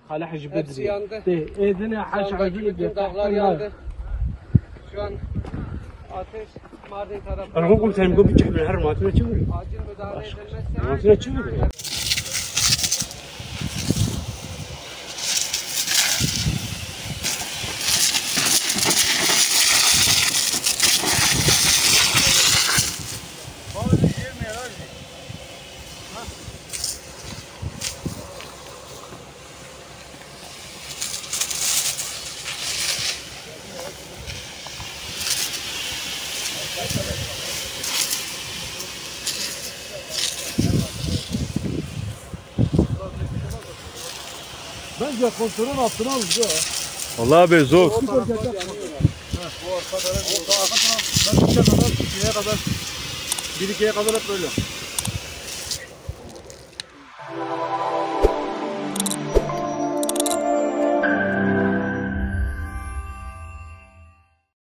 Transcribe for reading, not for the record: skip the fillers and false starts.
خلح Hepsi بدري yandı. اذن حش Dağdaki عزيز bütün dağlar yandı. Şu an ateş Mardin tarafından انا قلت لهم قبل تحمل الحر ما تبي تشوف acil müdahale edilmezse ما تبي تشوف Bence kontrolün altına aldı ya. Vallahi abi zor. Bu arka taraf, ben 3'e kadar, 1-2'ye kadar hep böyle.